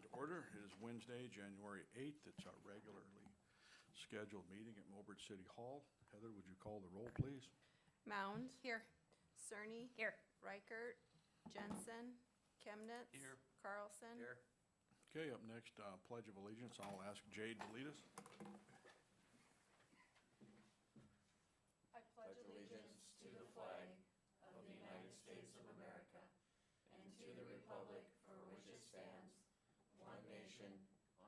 to order. It is Wednesday, January 8th. It's our regularly scheduled meeting at Mobridge City Hall. Heather, would you call the roll, please? Mound. Here. Cerny. Here. Reichert. Jensen. Chemnitz. Here. Carlson. Okay, up next, Pledge of Allegiance. I'll ask Jade to lead us. I pledge allegiance to the flag of the United States of America and to the republic for which it stands, one nation,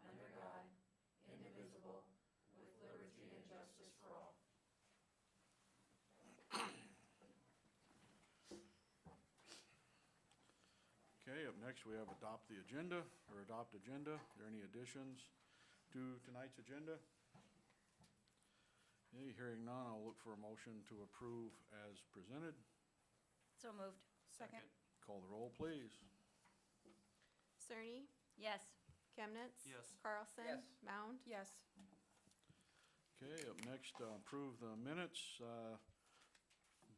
under God, indivisible, with liberty and justice for all. Okay, up next, we have adopt agenda. Are there any additions to tonight's agenda? Okay, hearing none, I'll look for a motion to approve as presented. So moved. Second. Call the roll, please. Cerny. Yes. Chemnitz. Yes. Carlson. Yes. Mound. Yes. Okay, up next, approve the minutes.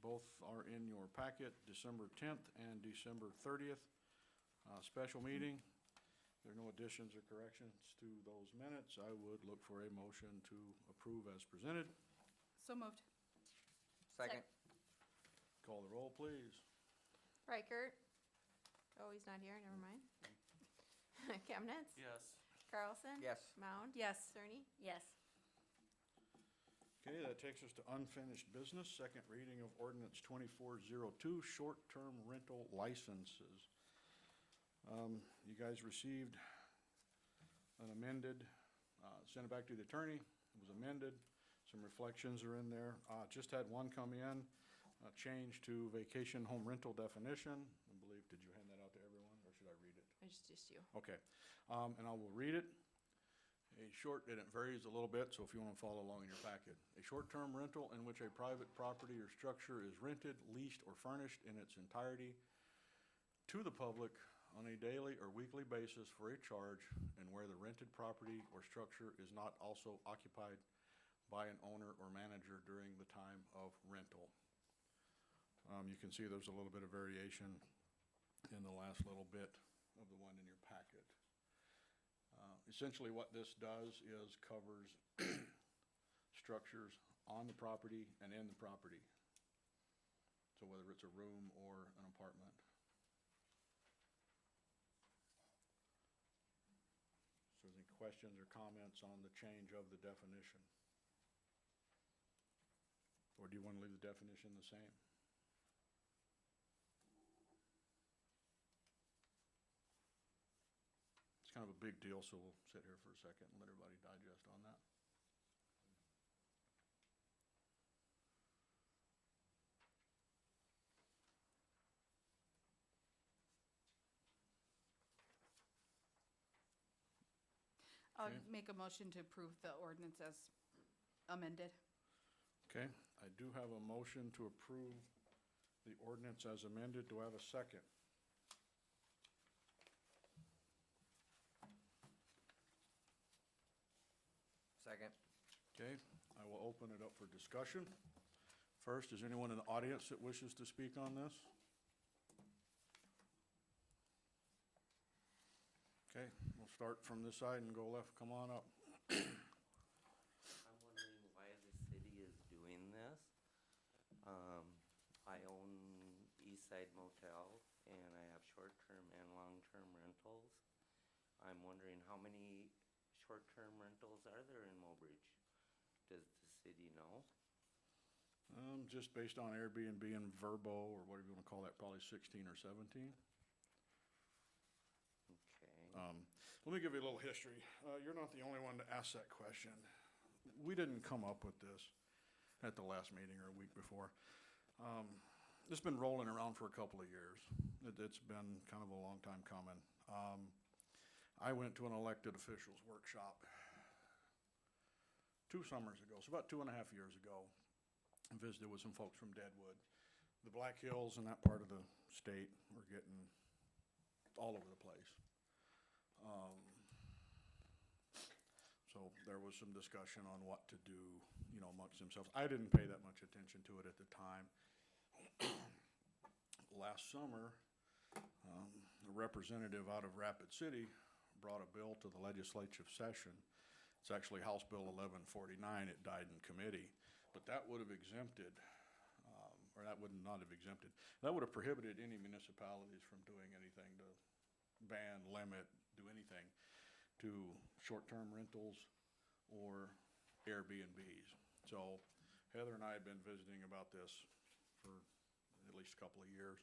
Both are in your packet, December 10th and December 30th. Special meeting. If there are no additions or corrections to those minutes, I would look for a motion to approve as presented. So moved. Second. Call the roll, please. Reichert. Oh, he's not here, never mind. Chemnitz. Yes. Carlson. Yes. Mound. Yes. Cerny. Yes. Okay, that takes us to unfinished business. Second reading of ordinance 2402, short-term rental licenses. You guys received an amended, sent it back to the attorney. It was amended. Some reflections are in there. Just had one come in, a change to vacation home rental definition. I believe, did you hand that out to everyone, or should I read it? It's just you. Okay, and I will read it. And it varies a little bit, so if you want to follow along in your packet. A short-term rental in which a private property or structure is rented, leased, or furnished in its entirety to the public on a daily or weekly basis for a charge, and where the rented property or structure is not also occupied by an owner or manager during the time of rental. You can see there's a little bit of variation in the last little bit of the one in your packet. Essentially what this does is covers structures on the property and in the property. So whether it's a room or an apartment. So any questions or comments on the change of the definition? Or do you want to leave the definition the same? It's kind of a big deal, so we'll sit here for a second and let everybody digest on that. I'll Okay. make a motion to approve the ordinance as amended. Okay, I do have a motion to approve the ordinance as amended. Do I have a second? Second. Okay, I will open it up for discussion. First, is anyone in the audience that wishes to speak on this? Okay, we'll start from this side and go left. Come on up. I'm wondering why the city is doing this. I own East Side Motel, and I have short-term and long-term rentals. I'm wondering how many short-term rentals are there in Mobridge? Does the city know? Just based on Airbnb and Verbo, or whatever you want to call that, probably 16 or 17. Okay. Let me give you a little history. You're not the only one to ask that question. We didn't come up with this at the last meeting or a week before. It's been rolling around for a couple of years. It's been kind of a long time coming. I went to an elected officials workshop 2 summers ago, so about 2.5 years ago, and visited with some folks from Deadwood. The Black Hills and that part of the state were getting all over the place. So there was some discussion on what to do, you know, amongst themselves. I didn't pay that much attention to it at the time. Last summer, a representative out of Rapid City brought a bill to the legislative session. It's actually House Bill 1149. It died in committee. But that would have exempted, or that would not have exempted, that would have prohibited any municipalities from doing anything to ban, limit, do anything to short-term rentals or Airbnbs. So Heather and I have been visiting about this for at least a couple of years.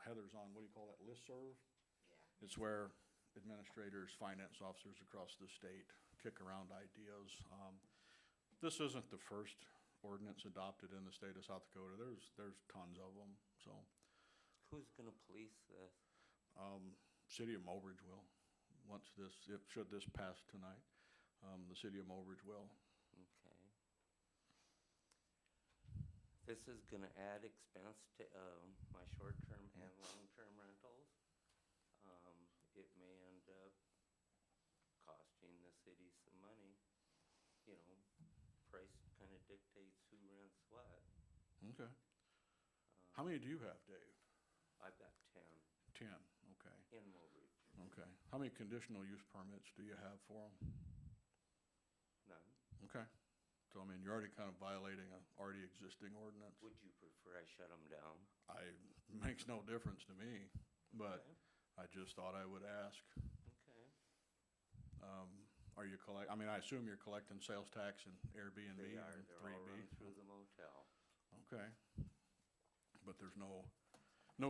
Heather's on, what do you call that, listserv? Yeah. It's where administrators, finance officers across the state kick around ideas. This isn't the first ordinance adopted in the state of South Dakota. There's tons of them, so. Who's gonna police this? City of Mobridge will, should this pass tonight, the city of Mobridge will. Okay. This is gonna add expense to, my short-term and long-term rentals. It may end up costing the city some money. You know, price kinda dictates who rents what. Okay. How many do you have, Dave? I've got 10 10, okay, in Mobridge, okay. How many conditional use permits do you have for them? none. Okay. So, I mean, you're already kind of violating a already existing ordinance. Would you prefer I shut them down? Makes no difference to me, but Okay. I just thought I would ask. Okay. Are you I mean, I assume you're collecting sales tax and Airbnb They are, and they're 3B? all run through the motel. Okay. But there's no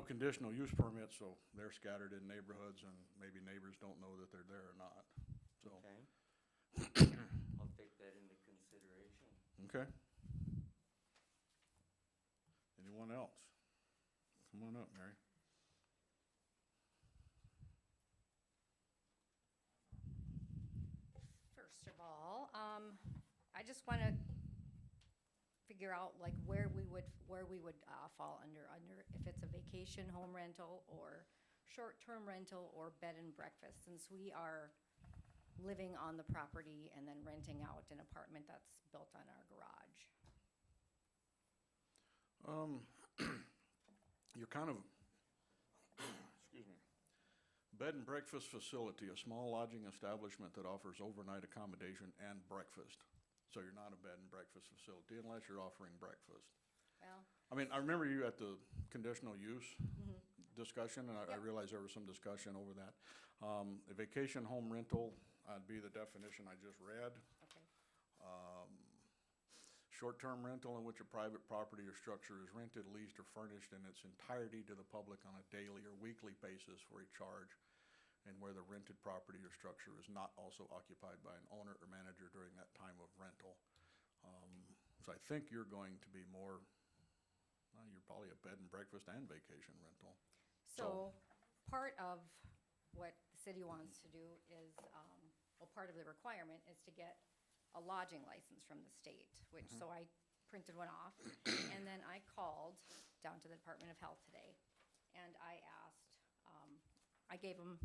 conditional use permits, so they're scattered in neighborhoods and maybe neighbors don't know that they're there or not, so. Okay. I'll take that into consideration. Okay. Anyone else? Come on up, Mary. First of all, I just want to figure out like where we would fall under if it's a vacation home rental or short-term rental or bed and breakfast, since we are living on the property and then renting out an apartment that's built on our garage. You're kind of, excuse me, bed and breakfast facility, a small lodging establishment that offers overnight accommodation and breakfast. So you're not a bed and breakfast facility unless you're offering breakfast. Well, I mean, I remember you at the conditional use discussion, and I Yep. realize there was some discussion over that. A vacation home rental, would be the definition I just read. okay. Short-term rental in which a private property or structure is rented, leased, or furnished in its entirety to the public on a daily or weekly basis for a charge, and where the rented property or structure is not also occupied by an owner or manager during that time of rental. So I think you're going to be more, you're probably a bed and breakfast and vacation rental. So, part of what the city wants to do is, well, part of the requirement is to get a lodging license from the state, which, so I printed one off. And then I called down to the Department of Health today, and I asked, I gave them,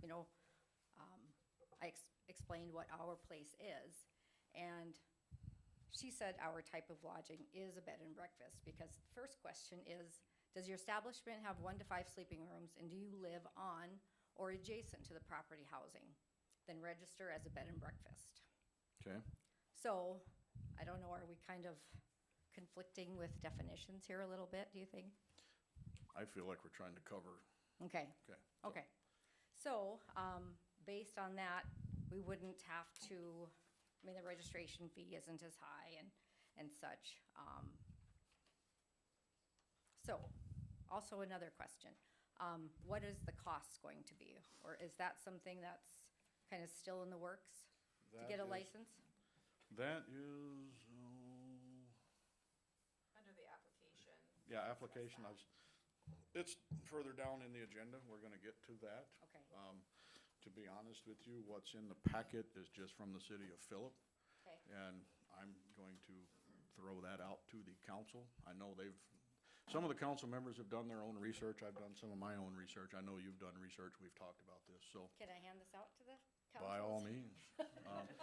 I explained what our place is. And she said our type of lodging is a bed and breakfast, because the first question is, does your establishment have 1 to 5 sleeping rooms, and do you live on or adjacent to the property housing? Then register as a bed and breakfast. Okay? So, I don't know, are we kind of conflicting with definitions here a little bit, do you think? I feel like we're trying to cover, Okay, okay. okay. So, based on that, we wouldn't have to, I mean, the registration fee isn't as high and such. So, also another question. What is the cost going to be? Or is that something that's kind of still in the works to get a That is- license? That is, Under the application. yeah, application, it's further down in the agenda, we're gonna get to that. Okay, To be honest with you, what's in the packet is just from the city of Phillip, okay, and I'm going to throw that out to the council. I know some of the council members have done their own research, I've done some of my own research, I know you've done research, we've talked about this, so can I hand this out to the council? by all means.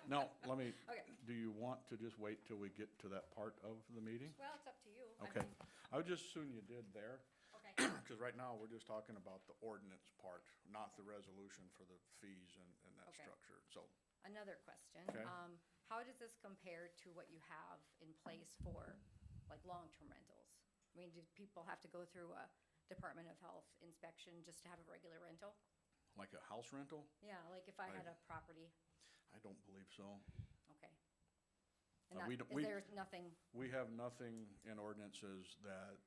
Now, let me, Okay, do you want to just wait till we get to that part of the meeting? well, it's up to you. I Okay, mean, I would just assume you did there. Okay, Because right now, we're just talking about the ordinance part, not the resolution for the fees and Okay. structure, so. Another question. Okay. How does this compare to what you have in place for, like, long-term rentals? I mean, do people have to go through a Department of Health inspection just to have a regular rental? Like a house rental? Yeah, like if I had a property, I don't believe so. okay. Uh, And we that, don't- we- there's nothing, We have nothing in ordinances that,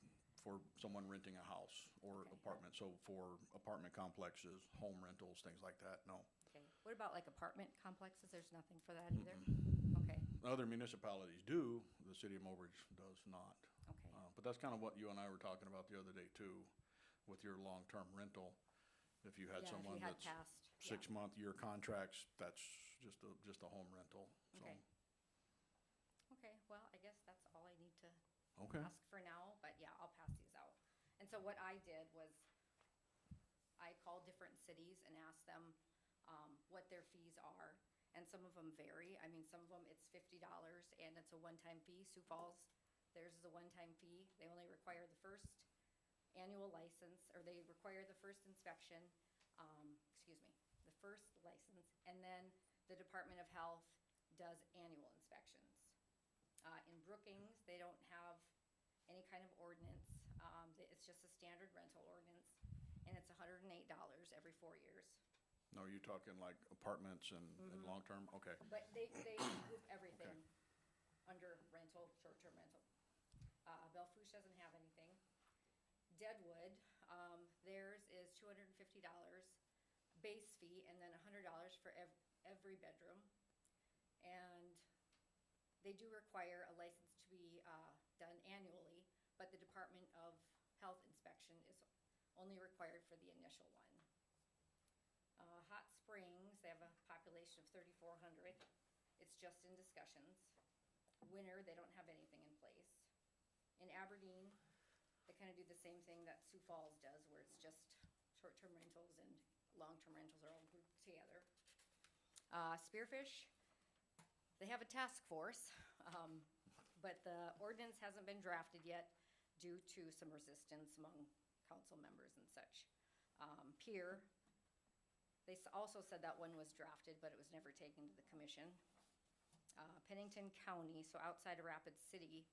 for someone renting a house or Okay. apartment, so for apartment complexes, home rentals, things like that, no. okay. What about like apartment complexes? There's nothing for that either? Okay, Other municipalities do, the city of Mobridge does not. okay. But that's kind of what you and I were talking about the other day too, with your long-term rental. If you had Yeah, if someone you had that's passed, yeah. 6-month year contracts, that's just a home rental, so. Okay. Okay, well, I guess that's all I need to Okay, ask for now, but yeah, I'll pass these out. And so what I did was, I called different cities and asked them, what their fees are, and some of them vary. I mean, some of them, it's $50 and it's a one-time fee. Sioux Falls, theirs is a one-time fee. They only require the first annual license, or they require the first inspection, the first license, and then the Department of Health does annual inspections. In Brookings, they don't have any kind of ordinance. It's just a standard rental ordinance, and it's $108 every 4 years. no, are you talking like apartments and long-term? Okay, But they group everything under rental, short-term rental. Belfouche doesn't have anything. Deadwood, theirs is $250 base fee, and then $100 for every bedroom. And they do require a license to be done annually, but the Department of Health inspection is only required for the initial one. Hot Springs, they have a population of 3,400. It's just in discussions. Winter, they don't have anything in place. In Aberdeen, they kind of do the same thing that Sioux Falls does, where it's just short-term rentals and long-term rentals are all grouped together. Spearfish, they have a task force, but the ordinance hasn't been drafted yet due to some resistance among council members and such. Pier, they also said that one was drafted, but it was never taken to the commission. Pennington County, so outside of Rapid City,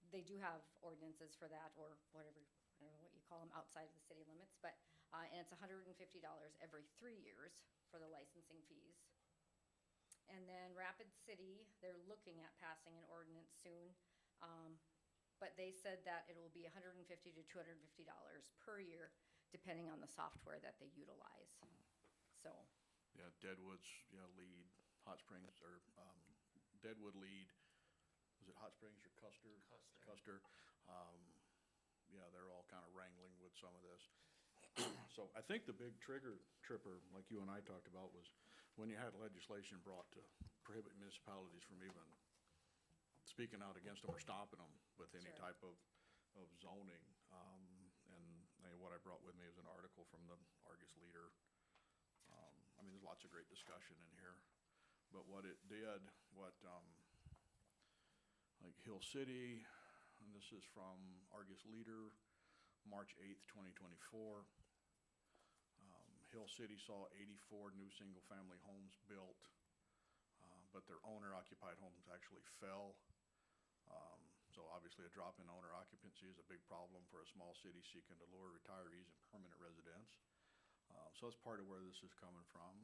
they do have ordinances for that, or whatever, I don't know what you call them, outside of the city limits, but, and it's $150 every 3 years for the licensing fees. And then Rapid City, they're looking at passing an ordinance soon, but they said that it will be $150 to $250 per year, depending on the software that they utilize. So, yeah, Deadwood's, lead, Hot Springs, or, Deadwood lead, was it Hot Springs or Custer? Custer. Yeah, they're all kind of wrangling with some of this. So I think the big trigger tripper, like you and I talked about, was when you had legislation brought to prohibit municipalities from even speaking out against them or stopping them with any Sure. type of zoning. And what I brought with me was an article from the Argus Leader. I mean, there's lots of great discussion in here. But what it did, like Hill City, and this is from Argus Leader, March 8th, 2024. Hill City saw 84 new single-family homes built, but their owner-occupied homes actually fell. So obviously a drop in owner occupancy is a big problem for a small city seeking to lure retirees and permanent residents. So that's part of where this is coming from.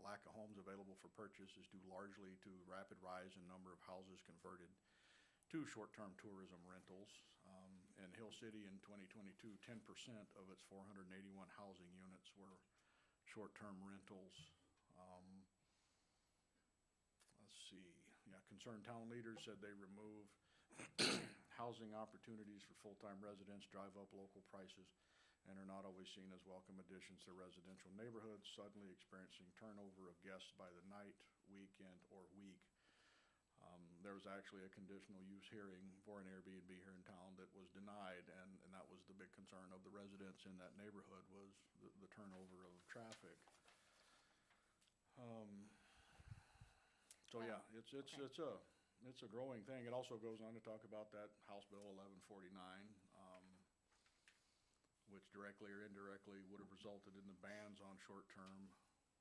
Lack of homes available for purchase is due largely to rapid rise in number of houses converted to short-term tourism rentals. In Hill City in 2022, 10% of its 481 housing units were short-term rentals. Let's see, concerned town leaders said they remove housing opportunities for full-time residents, drive up local prices, and are not always seen as welcome additions to residential neighborhoods, suddenly experiencing turnover of guests by the night, weekend, or week. There was actually a conditional use hearing for an Airbnb here in town that was denied, and that was the big concern of the residents in that neighborhood, was the turnover of traffic. So yeah, it's a growing thing. It also goes on to talk about that House Bill 1149. which directly or indirectly would have resulted in the bans on short-term,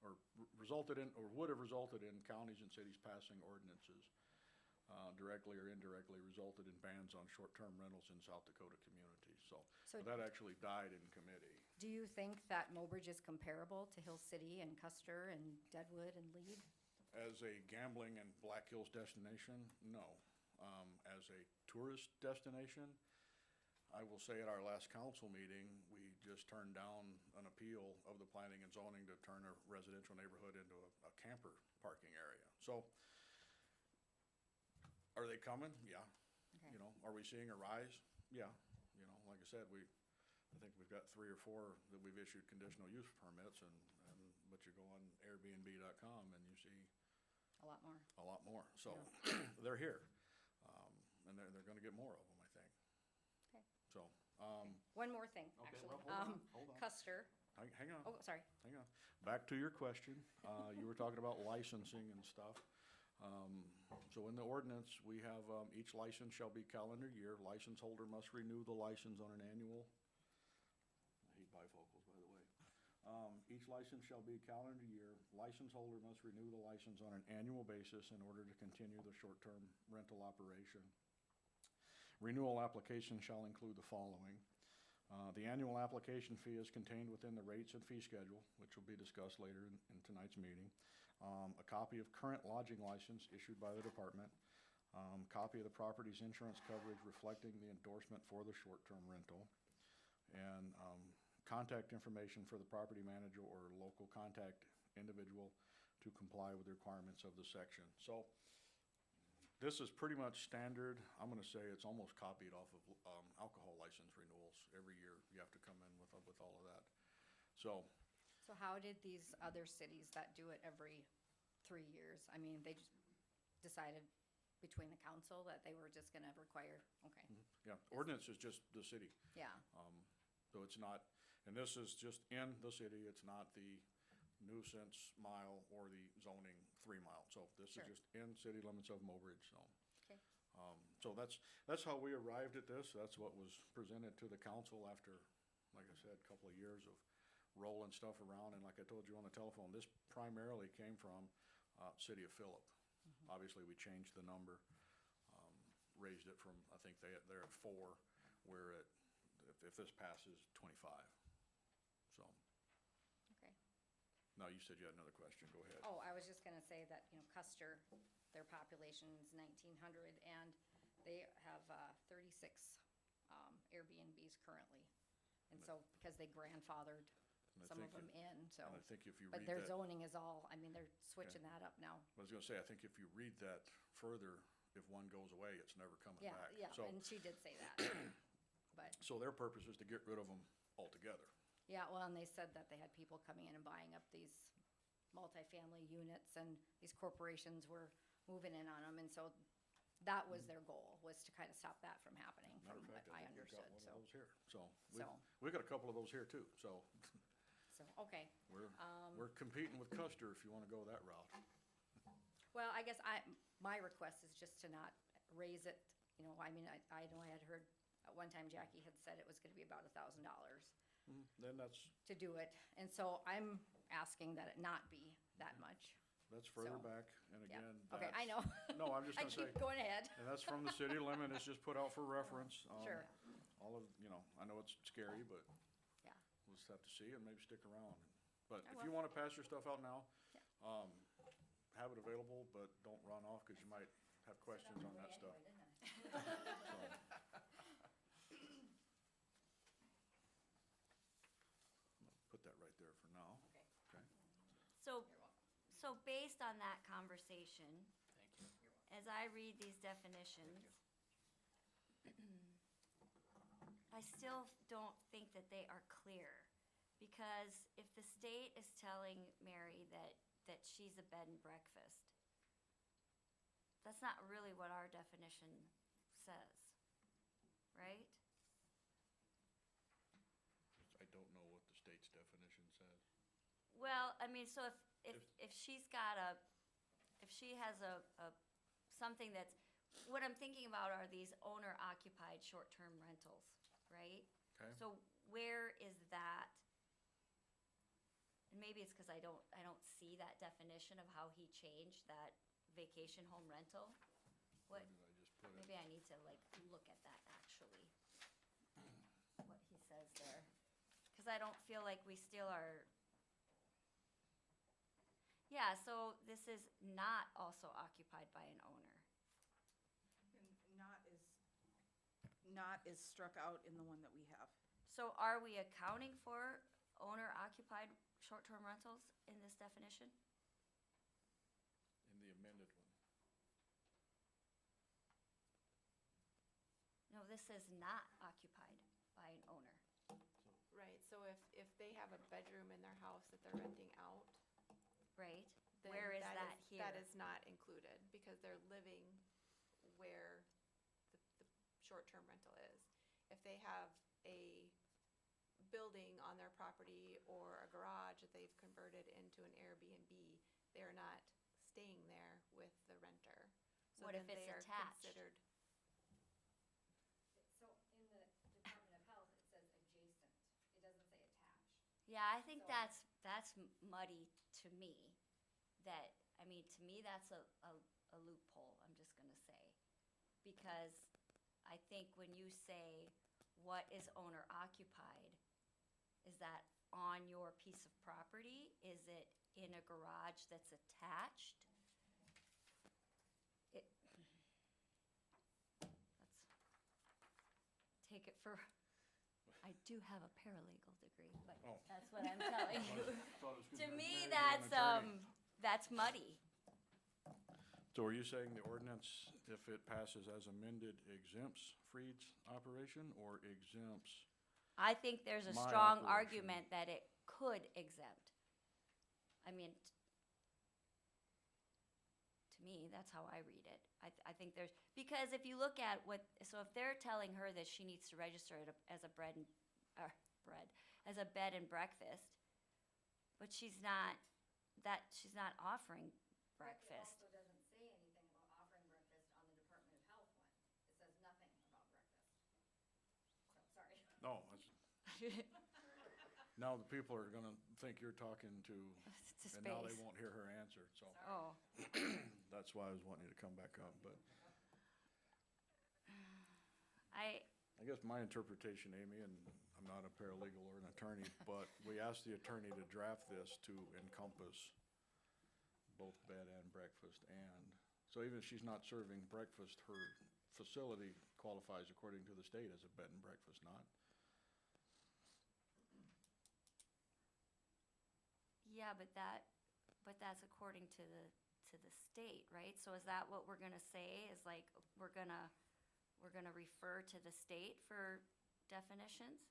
or resulted in, or would have resulted in counties and cities passing ordinances, directly or indirectly resulted in bans on short-term rentals in South Dakota communities. So So- that actually died in committee. Do you think that Mobridge is comparable to Hill City and Custer and Deadwood and Lead? As a gambling and Black Hills destination, no. As a tourist destination, I will say at our last council meeting, we just turned down an appeal of the planning and zoning to turn a residential neighborhood into a camper parking area. So, are they coming? Yeah. Okay. You know, are we seeing a rise? Yeah. You know, like I said, I think we've got 3 or 4 that we've issued conditional use permits but you go on Airbnb.com and you see A lot more. a lot more. So they're here. And they're gonna get more of them, I think. Okay. So, One more thing, Okay, actually. well, hold on. Custer, hang on, oh, sorry. hang on. Back to your question. You were talking about licensing and stuff. So in the ordinance, we have, each license shall be calendar year. License holder must renew the license on an annual. I hate bifocals, by the way. Each license shall be calendar year. License holder must renew the license on an annual basis in order to continue the short-term rental operation. Renewal application shall include the following. The annual application fee is contained within the rates and fee schedule, which will be discussed later in tonight's meeting. A copy of current lodging license issued by the department. Copy of the property's insurance coverage reflecting the endorsement for the short-term rental. And contact information for the property manager or local contact individual to comply with the requirements of the section. So this is pretty much standard. I'm gonna say it's almost copied off of alcohol license renewals. Every year you have to come in with all of that. So So how did these other cities that do it every 3 years, I mean, they just decided between the council that they were just gonna require, okay, yeah, ordinance is just the city. yeah, So it's not, and this is just in the city, it's not the nuisance mile or the zoning 3 mile. So this is Sure. just in city limits of Mobridge, so. okay, So that's how we arrived at this. That's what was presented to the council after, like I said, a couple of years of rolling stuff around. And like I told you on the telephone, this primarily came from, city of Phillip. Obviously, we changed the number, raised it from, I think they're at 4, we're at, if this passes, 25. So, okay. now you said you had another question, go ahead. Oh, I was just gonna say that, Custer, their population is 1,900, and they have 36 Airbnbs currently. And so, because they grandfathered And I some of think them in, so. And I think if you But read their that, zoning is all, I mean, they're switching that up now. I was gonna say, I think if you read that further, if one goes away, it's never coming Yeah, back. yeah, So, and she did say that. But, so their purpose is to get rid of them altogether. yeah, well, and they said that they had people coming in and buying up these multifamily units, and these corporations were moving in on them, and so that was their goal, was to kind of stop that from happening, Matter from of what fact, I I think we've got understood, one so. of those here. So, So- we've got a couple of those here too. So, So, okay. we're competing with Custer if you wanna go that route. Well, I guess my request is just to not raise it, I mean, I know I had heard, at one time Jackie had said it was gonna be about $1,000 Then that's to do it, and so I'm asking that it not be that much. further So, back, and Yeah, again, okay, I know. No, I'm just I gonna say, keep going ahead. and that's from the city limit, it's just put out for reference. Sure. All of, I know it's scary, but Yeah, we'll just have to see and maybe stick around. But I if will. you wanna pass your stuff out now, Yeah. have it available, but don't run off, cause you might have questions on that stuff. So, put that right there for now. Okay. Okay. So based on that conversation, as I read these definitions, I still don't think that they are clear. Because if the state is telling Mary that she's a bed and breakfast, that's not really what our definition says, right? I don't know what the state's definition says. Well, I mean, so if she's got if she has a something that's, what I'm thinking about are these owner-occupied short-term rentals, right? Okay. So where is that? And maybe it's because I don't see that definition of how he changed that vacation home rental. Where What, did I just put it? maybe I need to like look at that actually. What he says there. Because I don't feel like we still are. Yeah, so this is not also occupied by an owner. And not is struck out in the one that we have. So are we accounting for owner occupied short-term rentals in this definition? In the amended one. No, this says not occupied by an owner. Right, so if they have a bedroom in their house that they're renting out, Right? then Where is that here? That is not included, because they're living where the short-term rental is. If they have a building on their property or a garage that they've converted into an Airbnb, they're not staying there with the renter. So What if then it's they are attached? considered. So in the Department of Health, it says adjacent. It doesn't say attached. Yeah, I think So- that's muddy to me. That, I mean, to me, that's a loophole, I'm just gonna say. Because I think when you say, what is owner occupied, is that on your piece of property? Is it in a garage that's attached? Take it for, I do have a paralegal degree, but Oh. that's what I'm telling you. Thought it was 'cause To you're me, married to an attorney. that's muddy. So are you saying the ordinance, if it passes as amended, exempts Freed's operation or exempts? I think there's a My strong operation. argument that it could exempt. I mean, to me, that's how I read it. I think there's, because if you look at what, so if they're telling her that she needs to register it as a as a bed and breakfast, but she's not offering breakfast. It also doesn't say anything about offering breakfast on the Department of Health one. It says nothing about breakfast. So, sorry. No, now the people are gonna think you're talking to, To and now they space. won't hear her answer, so Oh, that's why I was wanting you to come back up, but I guess my interpretation, Amy, and I'm not a paralegal or an attorney, but we asked the attorney to draft this to encompass both bed and breakfast, and, so even if she's not serving breakfast, her facility qualifies according to the state as a bed and breakfast, not? yeah, but that's according to the state, right? So is that what we're gonna say, is like, we're gonna refer to the state for definitions?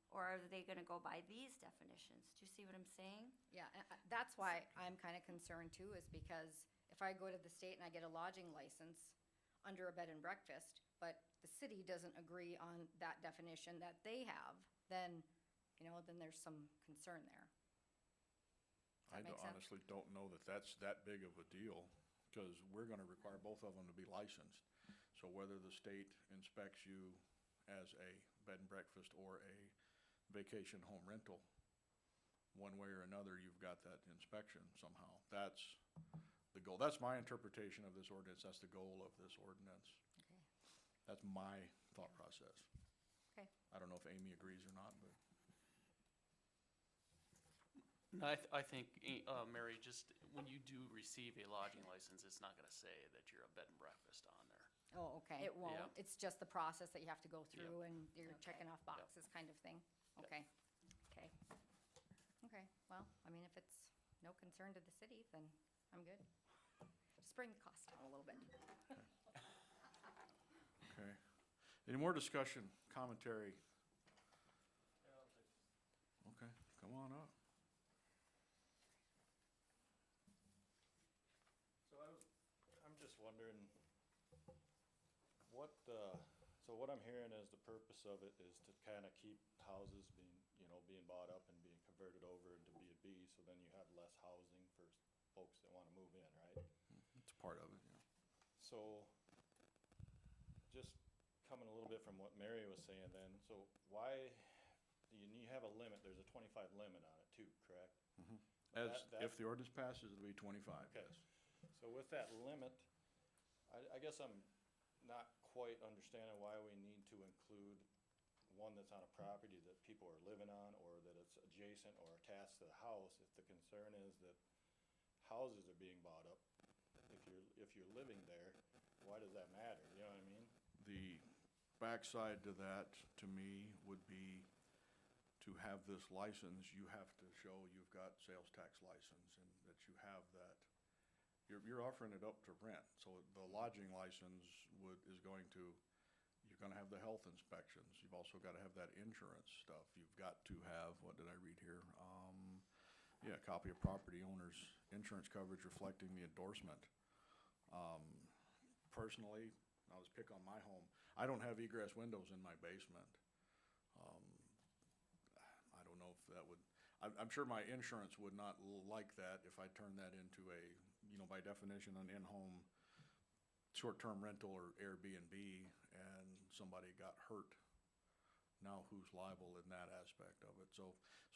Or are they gonna go by these definitions? Do you see what I'm saying? Yeah, that's why I'm kind of concerned too, is because if I go to the state and I get a lodging license under a bed and breakfast, but the city doesn't agree on that definition that they have, then, then there's some concern there. I Does that make sense? honestly don't know that that's that big of a deal, because we're gonna require both of them to be licensed. So whether the state inspects you as a bed and breakfast or a vacation home rental, one way or another, you've got that inspection somehow. That's the goal. That's my interpretation of this ordinance. That's the goal of this ordinance. Okay. That's my thought process. Okay. I don't know if Amy agrees or not, but. No, I think, Mary, just when you do receive a lodging license, it's not gonna say that you're a bed and breakfast on there. Oh, okay. It won't. Yeah. It's just the process that you have to go through and you're Okay. checking off boxes kind of thing. Yep. Okay. Okay. Okay, well, I mean, if it's no concern to the city, then I'm good. Just bring the cost down a little bit. Okay. Any more discussion, commentary? Okay, come on up. So I'm just wondering, so what I'm hearing is the purpose of it is to kind of keep houses being bought up and being converted over into B&B, so then you have less housing for folks that want to move in, right? It's part of it, yeah. So, just coming a little bit from what Mary was saying then, so why, you have a limit, there's a 25 limit on it too, correct? As, That- if the ordinance passes, it'll be 25, Okay. yes. So with that limit, I guess I'm not quite understanding why we need to include one that's on a property that people are living on, or that it's adjacent or attached to the house, if the concern is that houses are being bought up. If you're living there, why does that matter, you know what I mean? The backside to that, to me, would be to have this license, you have to show you've got sales tax license and that you have that. You're offering it up to rent, so the lodging license is going to, you're gonna have the health inspections. You've also gotta have that insurance stuff. You've got to have, what did I read here? Yeah, a copy of property owner's insurance coverage reflecting the endorsement. Personally, I'll just pick on my home. I don't have egress windows in my basement. I don't know if that would, I'm sure my insurance would not like that if I turned that into a, by definition, an in-home short-term rental or Airbnb and somebody got hurt. Now who's liable in that aspect of it? So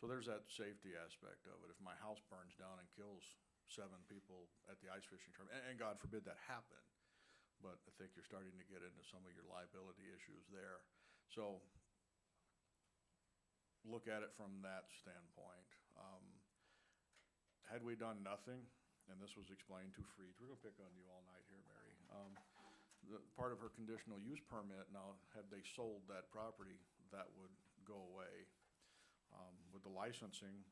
there's that safety aspect of it. If my house burns down and kills 7 people at the ice fishing tournament, and God forbid that happen, but I think you're starting to get into some of your liability issues there. So look at it from that standpoint. Had we done nothing, and this was explained to Freed, we're gonna pick on you all night here, Mary. Part of her conditional use permit, now, had they sold that property, that would go away. With the licensing,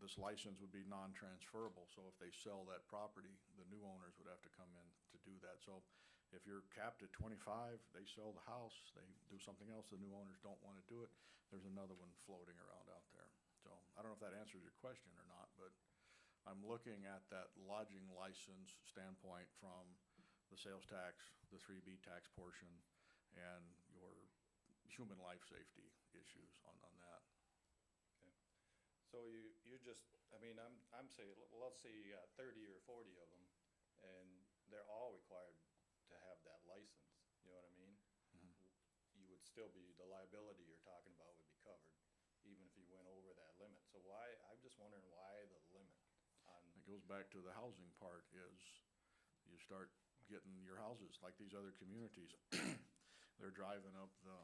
this license would be non-transferable, so if they sell that property, the new owners would have to come in to do that. So if you're capped at 25, they sell the house, they do something else, the new owners don't want to do it, there's another one floating around out there. So I don't know if that answers your question or not, but I'm looking at that lodging license standpoint from the sales tax, the 3B tax portion, and your human life safety issues on that. So you just, I'm saying, well, let's say you got 30 or 40 of them, and they're all required to have that license, you know what I mean? You would still be, the liability you're talking about would be covered, even if you went over that limit. So why, I'm just wondering why the limit on, It goes back to the housing part is you start getting your houses, like these other communities, they're driving up the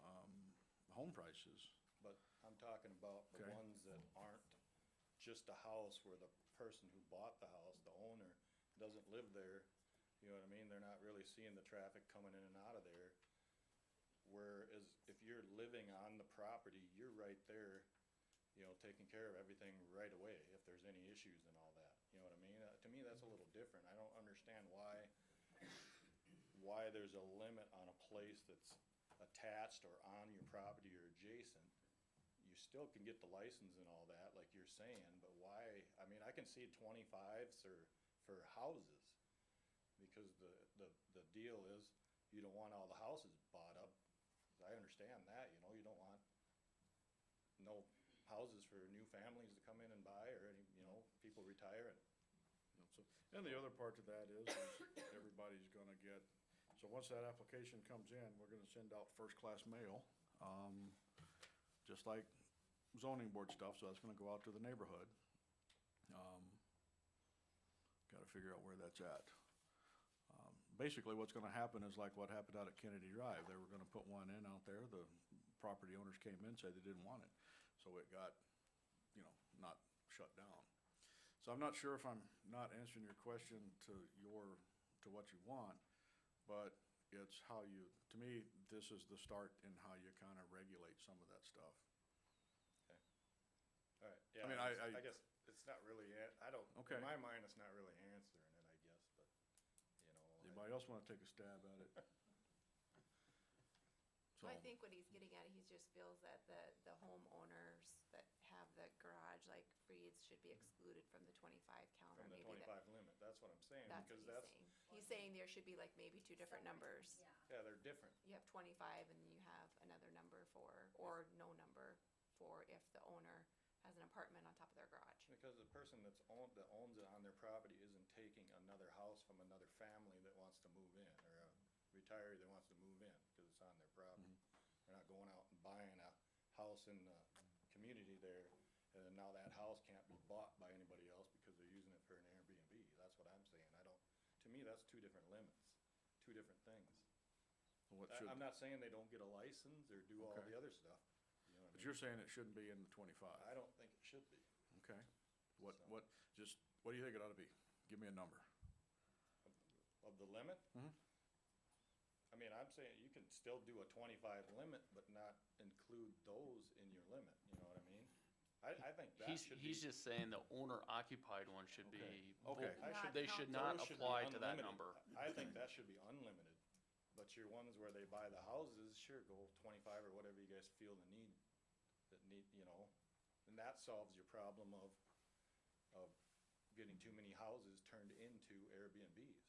home prices. but I'm talking about the Okay. ones that aren't just a house where the person who bought the house, the owner, doesn't live there, you know what I mean? They're not really seeing the traffic coming in and out of there. Whereas if you're living on the property, you're right there, taking care of everything right away if there's any issues and all that, you know what I mean? To me, that's a little different. I don't understand why there's a limit on a place that's attached or on your property or adjacent. You still can get the license and all that, like you're saying, but why, I can see 25s for houses, because the deal is, you don't want all the houses bought up. I understand that, you don't want no houses for new families to come in and buy, or any, people retire and. And the other part to that is everybody's gonna get, so once that application comes in, we're gonna send out first-class mail, just like zoning board stuff, so that's gonna go out to the neighborhood. Gotta figure out where that's at. Basically, what's gonna happen is like what happened out at Kennedy Drive. They were gonna put one in out there, the property owners came in, said they didn't want it, so it got, not shut down. So I'm not sure if I'm not answering your question to what you want, but it's how you, to me, this is the start in how you kind of regulate some of that stuff. All right, yeah, I guess it's not really, Okay. in my mind, it's not really answering it, I guess, but, Anybody else want to take a stab at it? So, I think what he's getting at, he just feels that the homeowners that have the garage, like Freed's, should be excluded from the 25 count, from or the maybe 25 limit, that's what I'm saying, that's what because he's that's, saying. He's saying there should be like maybe 2 different numbers. Yeah. yeah, they're different. You have 25 and then you have another number or no number for if the owner has an apartment on top of their garage. Because the person that owns it on their property isn't taking another house from another family that wants to move in, or a retiree that wants to move in, because it's on their property. They're not going out and buying a house in the community there, and then now that house can't be bought by anybody else because they're using it for an Airbnb. That's what I'm saying. To me, that's two different limits, two different things. What should, I'm not saying they don't get a license or do all Okay. the other stuff, you know what I but mean? you're saying it shouldn't be in the 25? I don't think it should be. Okay. What, So- what, what do you think it ought to be? Give me a number. Of the limit? Mhm. I mean, I'm saying you can still do a 25 limit, but not include those in your limit, you know what I mean? I think that should be. He's just saying the owner occupied one should be. Okay. I should- They should not those should be apply to that unlimited. number. I think that should be unlimited, but your ones where they buy the houses, sure, go 25 or whatever you guys feel the need, you know? And that solves your problem of getting too many houses turned into Airbnbs.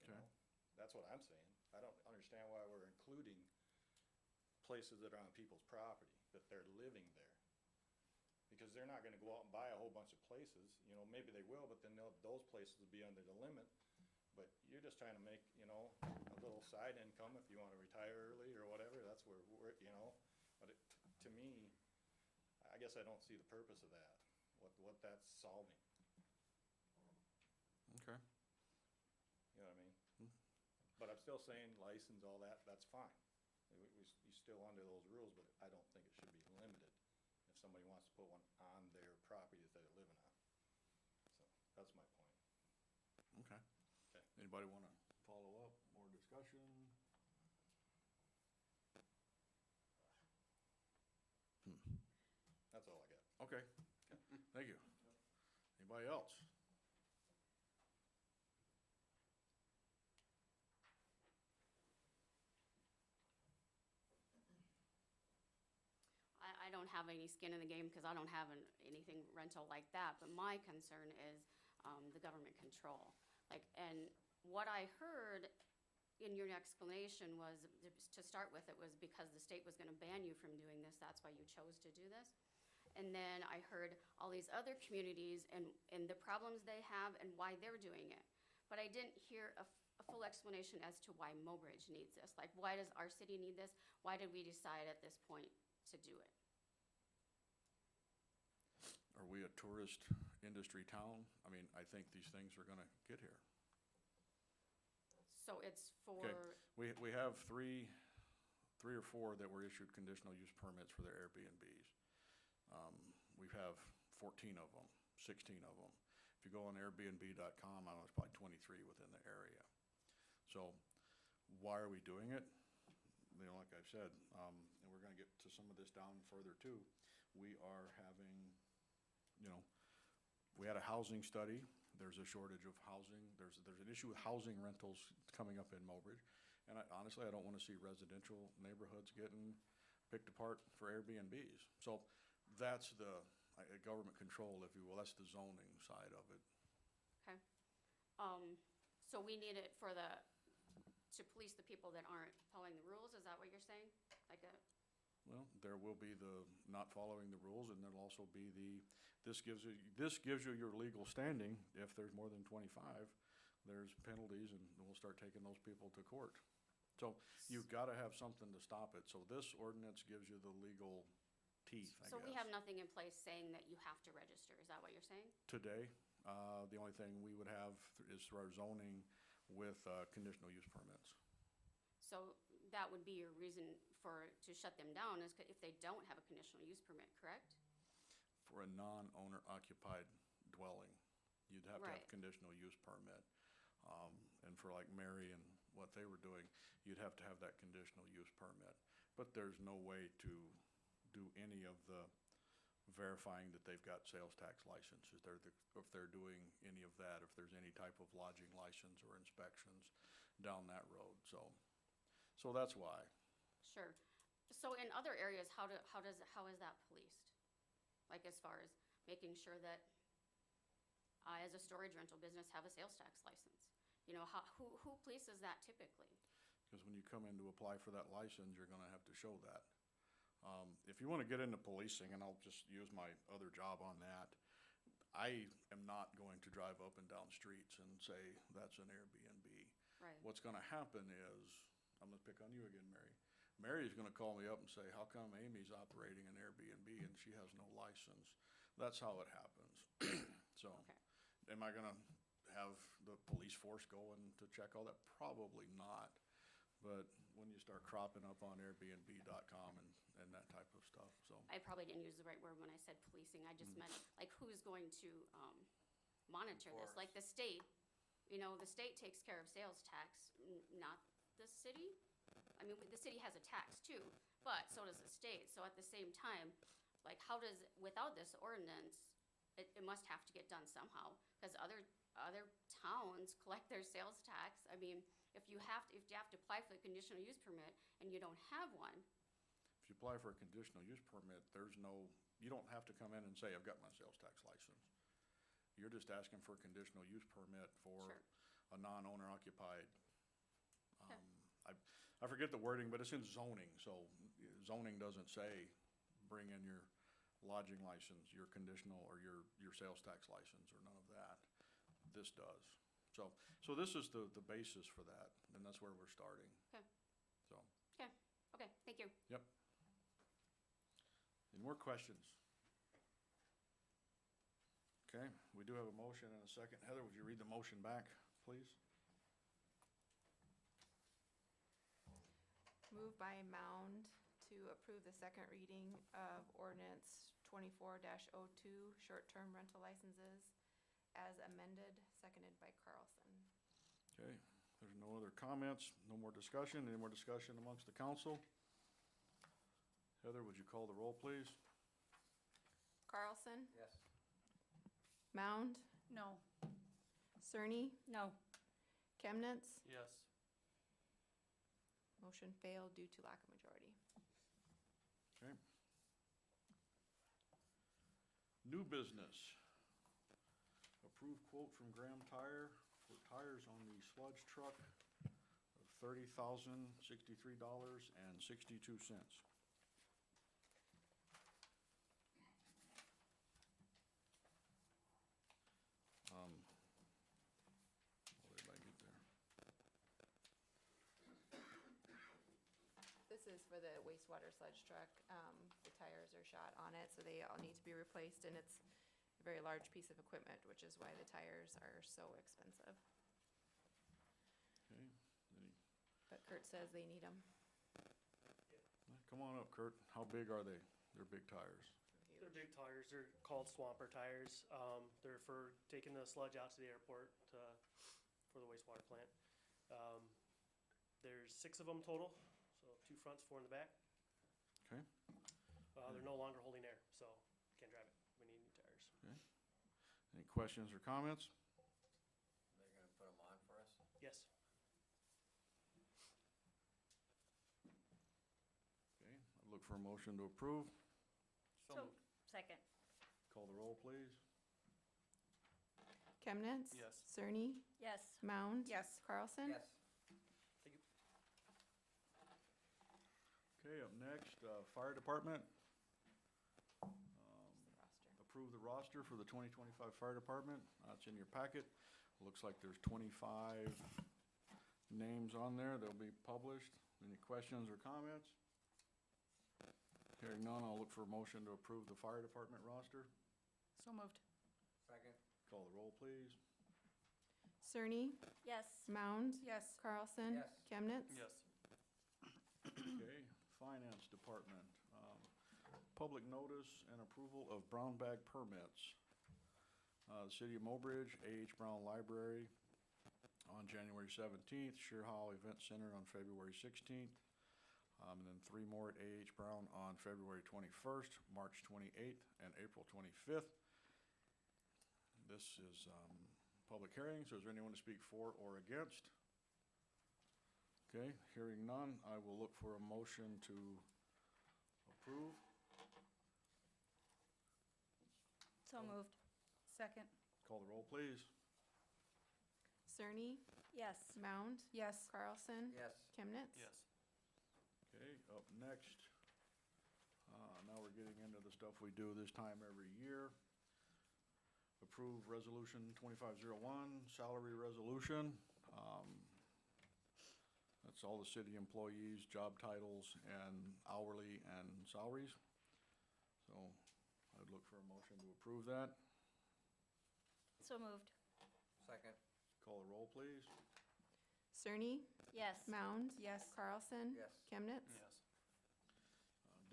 You Okay. know? That's what I'm saying. I don't understand why we're including places that are on people's property, that they're living there. Because they're not gonna go out and buy a whole bunch of places, you know, maybe they will, but then those places will be under the limit. But you're just trying to make, you know, a little side income if you wanna retire early or whatever, that's where we're, you know. But to me, I guess I don't see the purpose of that, what that's solving, Okay. you know what I mean? But I'm still saying license, all that, that's fine. You're still under those rules, but I don't think it should be limited if somebody wants to put one on their property that they're living on. So, that's my point. Okay. Okay. Anybody want to follow up, more discussion? That's all I got. Okay, thank you. Anybody else? I don't have any skin in the game because I don't have anything rental like that, but my concern is the government control. Like, and what I heard in your explanation was, to start with, it was because the state was gonna ban you from doing this, that's why you chose to do this. And then I heard all these other communities and the problems they have and why they're doing it. But I didn't hear a full explanation as to why Mobridge needs this. Like, why does our city need this? Why did we decide at this point to do it? Are we a tourist industry town? I mean, I think these things are gonna get here. So it's for, We have three or four that were issued conditional use permits for their Airbnbs. We have 14 of them, 16 of them. If you go on Airbnb.com, I don't know, it's probably 23 within the area. So why are we doing it? You know, like I've said, and we're gonna get to some of this down further too. We are having, you know, we had a housing study. There's a shortage of housing. There's an issue with housing rentals coming up in Mobridge. And honestly, I don't wanna see residential neighborhoods getting picked apart for Airbnbs. So that's the government control, if you will. That's the zoning side of it. okay. So we need it to police the people that aren't following the rules, is that what you're saying? Like Well, there will be the not following the rules, and there'll also be this gives you your legal standing. If there's more than 25, there's penalties, and we'll start taking those people to court. So you've gotta have something to stop it. So this ordinance gives you the legal teeth, I guess. So we have nothing in place saying that you have to register, is that what you're saying? Today, the only thing we would have is through our zoning with, conditional use permits. So that would be your reason to shut them down, is if they don't have a conditional use permit, correct? For a non-owner occupied dwelling, you'd have to have Right. conditional use permit. And for like Mary and what they were doing, you'd have to have that conditional use permit. But there's no way to do any of the verifying that they've got sales tax licenses. If they're doing any of that, if there's any type of lodging license or inspections down that road, so that's why. Sure. So in other areas, how is that policed? Like as far as making sure that I, as a storage rental business, have a sales tax license? You know, who polices that typically? Because when you come in to apply for that license, you're gonna have to show that. If you wanna get into policing, and I'll just use my other job on that, I am not going to drive up and down streets and say, that's an Airbnb. Right. What's gonna happen is, I'm gonna pick on you again, Mary. Mary's gonna call me up and say, how come Amy's operating an Airbnb and she has no license? That's how it happens. So, am I gonna have the police force going to check all that? Probably not. But when you start cropping up on Airbnb.com and that type of stuff, so. I probably didn't use the right word when I said policing. I just meant, like, who's going to monitor this? Like the state, the state takes care of sales tax, not the city. I mean, the city has a tax too, but so does the state. So at the same time, like, how does, without this ordinance, it must have to get done somehow, because other towns collect their sales tax. I mean, if you have to apply for a conditional use permit and you don't have one, If you apply for a conditional use permit, you don't have to come in and say, I've got my sales tax license. You're just asking for a conditional use permit for Sure. a non-owner occupied. Okay. I forget the wording, but it's in zoning, so zoning doesn't say, bring in your lodging license, your conditional, or your sales tax license, or none of that. This does. So this is the basis for that, and that's where we're starting. Okay. So, okay, thank you. yep. Any more questions? Okay, we do have a motion and a second. Heather, would you read the motion back, please? Moved by Mound to approve the second reading of ordinance 24-02, short-term rental licenses as amended, seconded by Carlson. Okay, there's no other comments, no more discussion. Any more discussion amongst the council? Heather, would you call the roll, please? Carlson, Yes. Mound, No. Cerny, No. Chemnitz. Yes. Motion failed due to lack of majority. Okay. New business. Approved quote from Graham Tire for tires on the sludge truck of $30,063.62. Will everybody get there? This is for the wastewater sludge truck. The tires are shot on it, so they all need to be replaced, and it's a very large piece of equipment, which is why the tires are so expensive. Okay, But Kurt says they need them. come on up, Kurt. How big are they? They're big tires. They're big tires. They're called swamper tires. They're for taking the sludge out to the airport for the wastewater plant. There's 6 of them total, so 2 fronts, 4 in the back. Okay. They're no longer holding air, so can't drive it. We need new tires. Any questions or comments? They're gonna put them on for us? Yes. Okay, I'd look for a motion to approve. So moved. Second. Call the roll, please. Chemnitz. Yes. Cerny. Yes. Mound. Yes. Carlson. Yes. Okay, up next, fire department. Roster. Approve the roster for the 2025 fire department. It's in your packet. Looks like there's 25 names on there. They'll be published. Any questions or comments? Hearing none, I'll look for a motion to approve the fire department roster. So moved. Second? Call the roll, please. Cerny. Yes. Mound. Yes. Carlson. Yes. Chemnitz. Yes. Okay, finance department. Public notice and approval of brown bag permits. The City of Mobridge, A.H. Brown Library on January 17th, Sheer Hall Event Center on February 16th, and then 3 more at A.H. Brown on February 21st, March 28th, and April 25th. This is public hearing, so is there anyone to speak for or against? Okay, hearing none, I will look for a motion to approve. So moved. Second. Call the roll, please. Cerny. Yes. Mound. Yes. Carlson. Yes. Chemnitz. Yes. Okay, up next, now we're getting into the stuff we do this time every year. Approve resolution 2501, salary resolution. It's all the city employees, job titles, and hourly and salaries. So I'd look for a motion to approve that. So moved. Second. Call the roll, please. Cerny? Yes. Mound? Yes. Carlson? Yes. Chemnitz? Yes.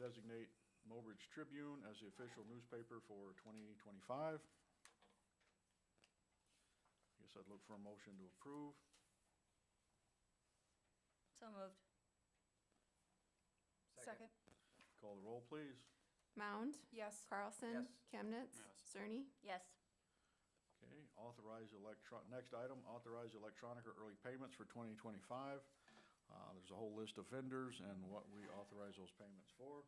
Designate Mobridge Tribune as the official newspaper for 2025. Guess I'd look for a motion to approve. So moved. Second. Call the roll, please. Mound? Yes. Carlson? Yes. Chemnitz? Yes. Cerny? Yes. Okay, next item, authorize electronic or early payments for 2025. There's a whole list of vendors and what we authorize those payments for.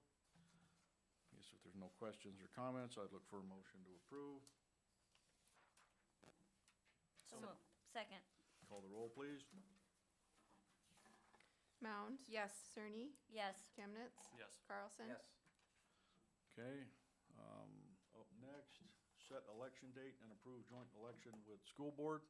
Guess if there's no questions or comments, I'd look for a motion to approve. So moved. Second. Call the roll, please. Mound? Yes. Cerny? Yes. Chemnitz? Yes. Carlson? Yes. Okay, up next, set election date and approve joint election with school board.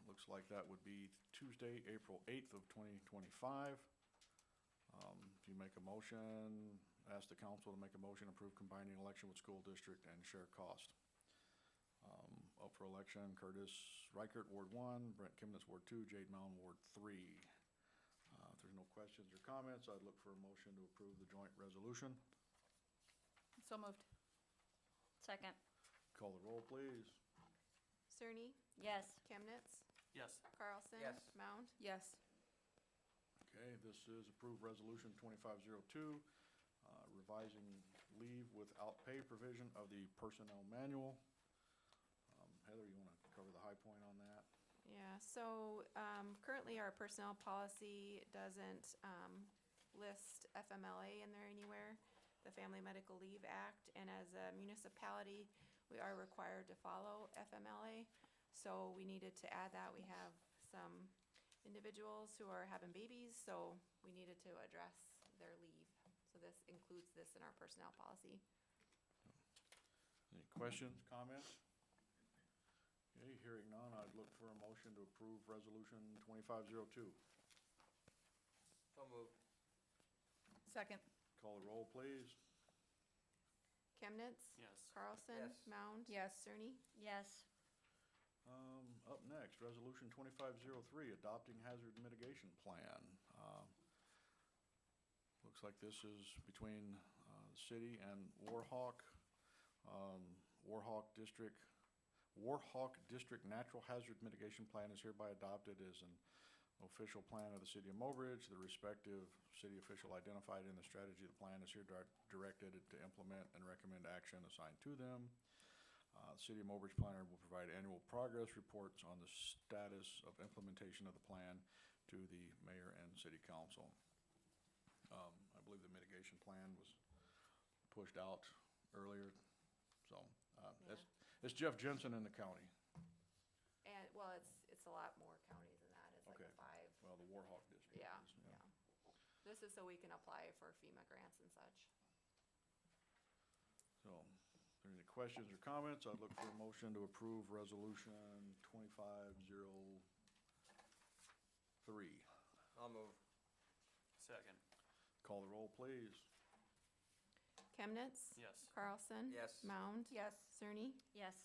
Looks like that would be Tuesday, April 8th of 2025. If you make a motion, ask the council to make a motion, approve combining election with school district and share cost. Up for election, Curtis Reichert, Ward 1, Brent Kimnitz, Ward 2, Jade Mound, Ward 3. If there's no questions or comments, I'd look for a motion to approve the joint resolution. So moved. Second. Call the roll, please. Cerny? Yes. Chemnitz? Yes. Carlson? Yes. Mound? Yes. Okay, this is approved resolution 2502, revising leave without pay provision of the personnel manual. Heather, you want to cover the high point on that? Yeah, so currently our personnel policy doesn't list FMLA in there anywhere, the Family Medical Leave Act, and as a municipality, we are required to follow FMLA. So we needed to add that. We have some individuals who are having babies, so we needed to address their leave. So this includes this in our personnel policy. Any questions, comments? Okay, hearing none, I'd look for a motion to approve resolution 2502. So moved. Second. Call the roll, please. Chemnitz? Yes. Carlson? Yes. Mound? Yes. Cerny? Yes. Up next, resolution 2503, adopting hazard mitigation plan. Looks like this is between the city and Warhawk. Warhawk District Natural Hazard Mitigation Plan is hereby adopted as an official plan of the city of Mobridge. The respective city official identified in the strategy of the plan is here directed to implement and recommend action assigned to them. The City of Mobridge planner will provide annual progress reports on the status of implementation of the plan to the mayor and city council. I believe the mitigation plan was pushed out earlier, so it's Jeff Jensen in the county. And, well, it's a lot more counties than that. It's like Okay. 5. Well, the Warhawk district Yeah, is, yeah. This is so we can apply for FEMA grants and such. So, if there are any questions or comments, I'd look for a motion to approve resolution 2503. I'll move. Second. Call the roll, please. Chemnitz? Yes. Carlson? Yes. Mound? Yes. Cerny? Yes.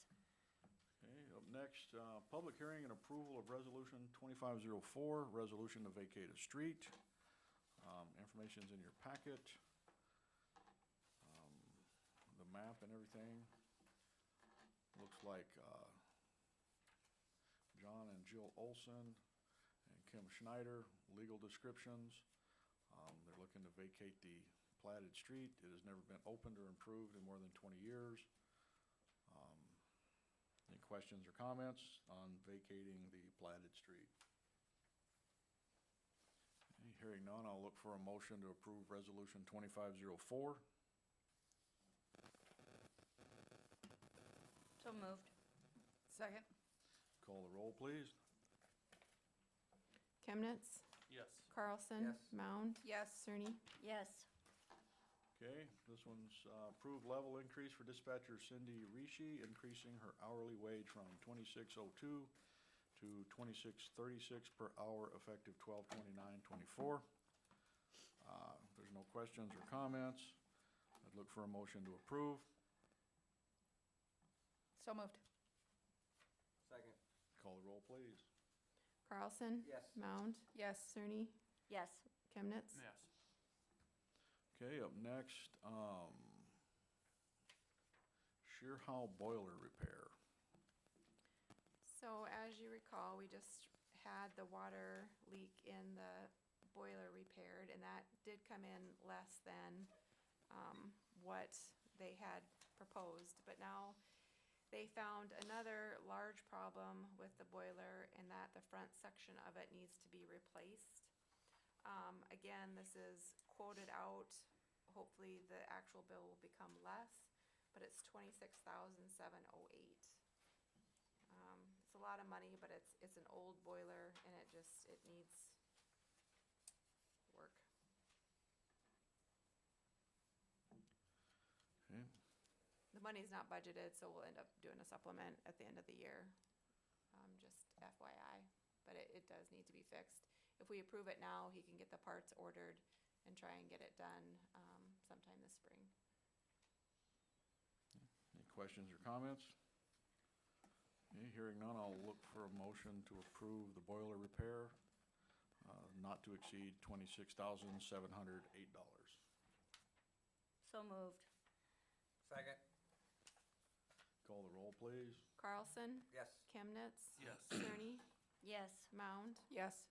Okay, up next, public hearing and approval of resolution 2504, resolution to vacate a street. Information's in your packet. The map and everything. Looks like John and Jill Olson and Kim Schneider, legal descriptions. They're looking to vacate the platted street. It has never been opened or improved in more than 20 years. Any questions or comments on vacating the platted street? Okay, hearing none, I'll look for a motion to approve resolution 2504. So moved. Second. Call the roll, please. Chemnitz? Yes. Carlson? Yes. Mound? Yes. Cerny? Yes. Okay, this one's approved level increase for dispatcher Cindy Rishi, increasing her hourly wage from $26.02 to to $26.36 per hour effective 12/29/24. If there's no questions or comments, I'd look for a motion to approve. So moved. Second. Call the roll, please. Carlson? Yes. Mound? Yes. Cerny? Yes. Chemnitz? Yes. Okay, up next, Sheerhow boiler repair. So as you recall, we just had the water leak in the boiler repaired, and that did come in less than what they had proposed. But now they found another large problem with the boiler in that the front section of it needs to be replaced. Again, this is quoted out. Hopefully, the actual bill will become less, but it's $26,708. It's a lot of money, but it's an old boiler and it needs work. Okay, The money's not budgeted, so we'll end up doing a supplement at the end of the year. Just FYI, but it does need to be fixed. If we approve it now, he can get the parts ordered and try and get it done, sometime this spring. any questions or comments? Okay, hearing none, I'll look for a motion to approve the boiler repair, not to exceed $26,708. So moved. Second. Call the roll, please. Carlson? Yes. Chemnitz? Yes. Cerny? Yes. Mound? Yes.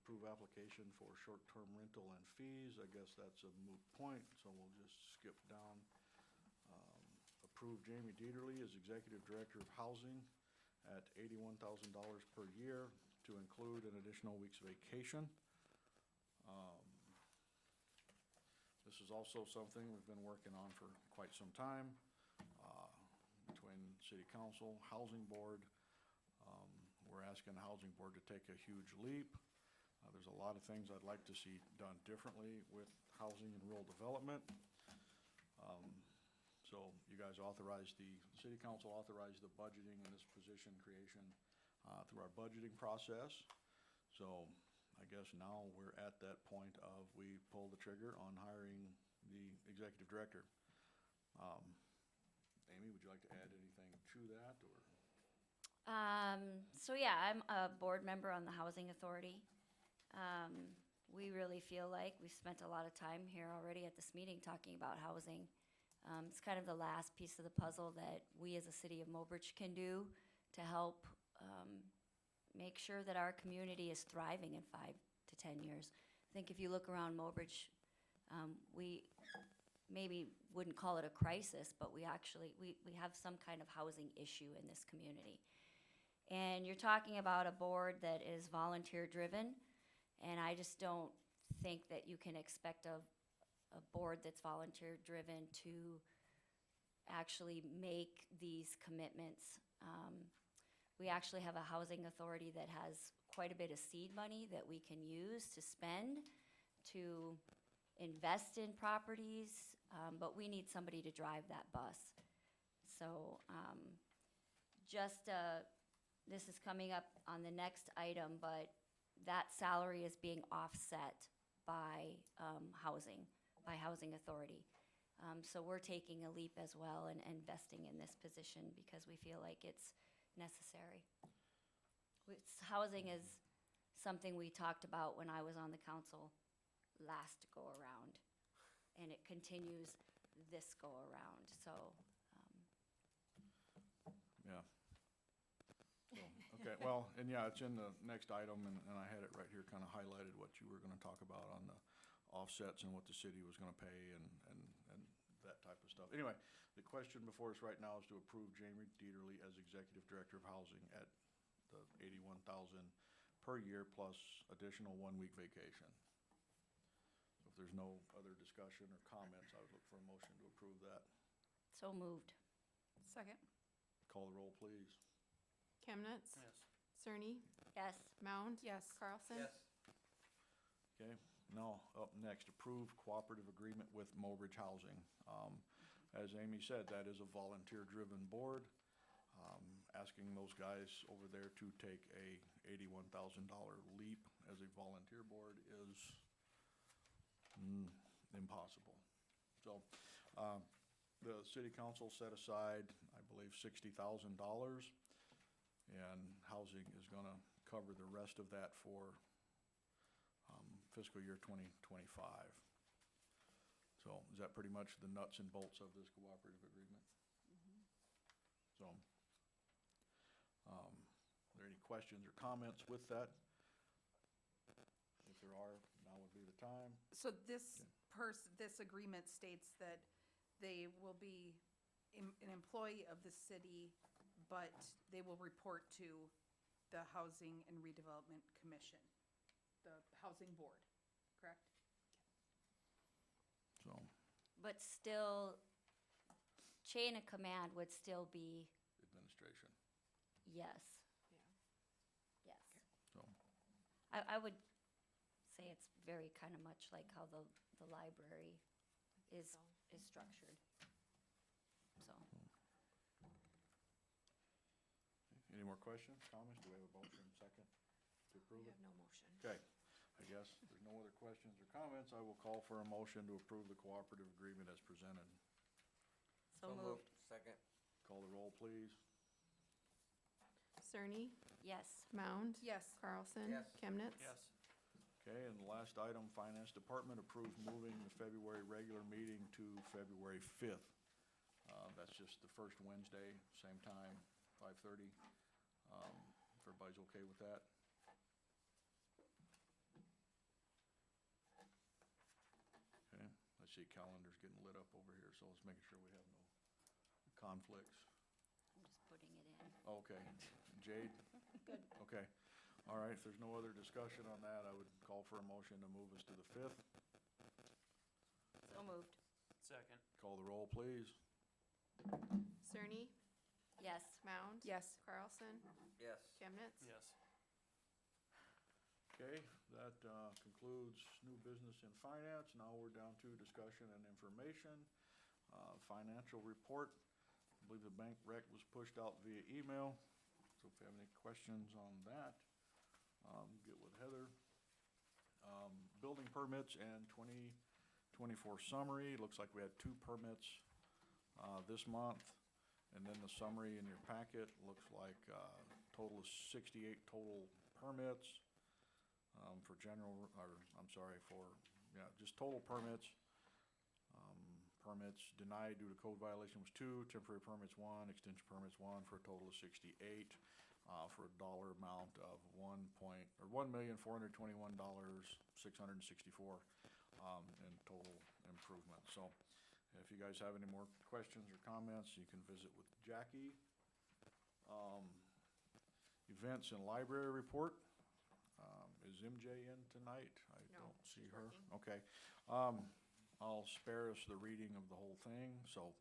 Approve application for short-term rental and fees. I guess that's a moot point, so we'll just skip down. Approve Jamie Dieterle as Executive Director of Housing at $81,000 per year to include an additional week's vacation. This is also something we've been working on for quite some time, between City Council, Housing Board. We're asking the Housing Board to take a huge leap. There's a lot of things I'd like to see done differently with housing and rural development. So you guys authorized, the City Council authorized the budgeting in this position creation through our budgeting process. So I guess now we're at that point of we pull the trigger on hiring the executive director. Amy, would you like to add anything to that, or? So yeah, I'm a board member on the Housing Authority. We really feel like we spent a lot of time here already at this meeting talking about housing. It's kind of the last piece of the puzzle that we as a city of Mobridge can do to help make sure that our community is thriving in 5 to 10 years. I think if you look around Mobridge, we maybe wouldn't call it a crisis, but we actually, we have some kind of housing issue in this community. And you're talking about a board that is volunteer-driven, and I just don't think that you can expect a board that's volunteer-driven to actually make these commitments. We actually have a housing authority that has quite a bit of seed money that we can use to spend to invest in properties, but we need somebody to drive that bus. So this is coming up on the next item, but that salary is being offset by housing authority. So we're taking a leap as well and investing in this position because we feel like it's necessary. Housing is something we talked about when I was on the council last go around, and it continues this go around. So, Yeah. So, okay, well, and yeah, it's in the next item, and I had it right here, kind of highlighted what you were gonna talk about on the offsets and what the city was gonna pay and that type of stuff. Anyway, the question before us right now is to approve Jamie Dieterle as Executive Director of Housing at the $81,000 per year plus additional 1 week vacation. So if there's no other discussion or comments, I would look for a motion to approve that. so moved. Second. Call the roll, please. Chemnitz? Yes. Cerny? Yes. Mound? Yes. Carlson? Yes. Okay, now, up next, approve cooperative agreement with Mobridge Housing. As Amy said, that is a volunteer-driven board. asking those guys over there to take a $81,000 leap as a volunteer board is impossible. So, the city council set aside, I believe, $60,000, and housing is gonna cover the rest of that for fiscal year 2025. So is that pretty much the nuts and bolts of this cooperative agreement? So, are there any questions or comments with that? If there are, now would be the time. So this agreement states that they will be an employee of the city, but they will report to the Housing and Redevelopment Commission, the Housing Board, correct? So, But still, chain of command would still be, administration, yes. Yes. so, I would say it's very kind of much like how the library is structured. So, any more questions, comments? Do we have a motion second to We approve it? have no motion. Okay, I guess if there's no other questions or comments, I will call for a motion to approve the cooperative agreement as presented. so moved. Second. Call the roll, please. Cerny, Yes. Mound. Yes. Carlson. Yes. Chemnitz. Yes. Okay, and the last item, Finance Department approved moving the February regular meeting to February 5th. That's just the first Wednesday, same time, 5:30. If everybody's okay with that? Okay, I see calendars getting lit up over here, so let's make sure we have no conflicts. I'm just putting it in. Okay, Jade? Good. Okay, all right, if there's no other discussion on that, I would call for a motion to move us to the 5th. So moved. Second. Call the roll, please. Cerny, Yes. Mound. Yes. Carlson. Yes. Chemnitz. Yes. Okay, that concludes new business in finance. Now we're down to discussion and information. Financial report. I believe the bank rec was pushed out via email. So if you have any questions on that, get with Heather. Building permits and 2024 summary. Looks like we had 2 permits this month. And then the summary in your packet looks like total of 68 total permits. For general, or, I'm sorry, just total permits. Permits denied due to code violation was 2, temporary permits 1, extension permits 1, for a total of 68, for a dollar amount of $1,421,664, in total improvement. So, if you guys have any more questions or comments, you can visit with Jackie. Events and library report. Is MJ in tonight? I No, don't see she's her. working. Okay. I'll spare us the reading of the whole thing, so,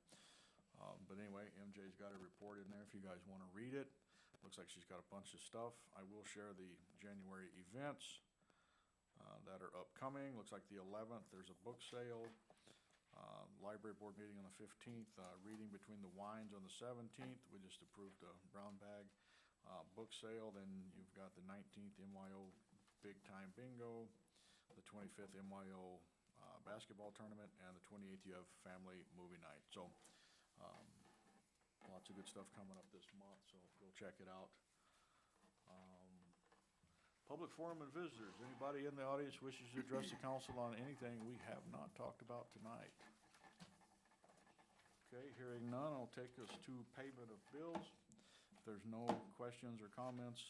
but anyway, MJ's got a report in there if you guys want to read it. Looks like she's got a bunch of stuff. I will share the January events that are upcoming. Looks like the 11th, there's a book sale. Library board meeting on the 15th, reading between the wines on the 17th. We just approved a brown bag book sale. Then you've got the 19th MYO Big Time Bingo, the 25th MYO basketball tournament, and the 28th you have family movie night. So lots of good stuff coming up this month, so go check it out. Public forum and visitors. Anybody in the audience wishes to address the council on anything we have not talked about tonight? Okay, hearing none, I'll take us to payment of bills. If there's no questions or comments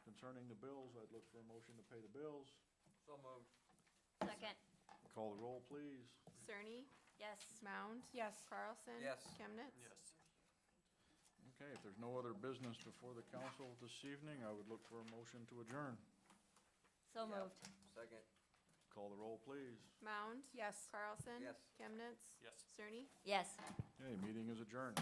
concerning the bills, I'd look for a motion to pay the bills. So moved. Second. Call the roll, please. Cerny, Yes. Mound. Yes. Carlson. Yes. Chemnitz. Yes. Okay, if there's no other business before the council this evening, I would look for a motion to adjourn. So moved. Second. Call the roll, please. Mound. Yes. Carlson. Yes. Chemnitz. Yes. Cerny. Yes. Okay, meeting is adjourned.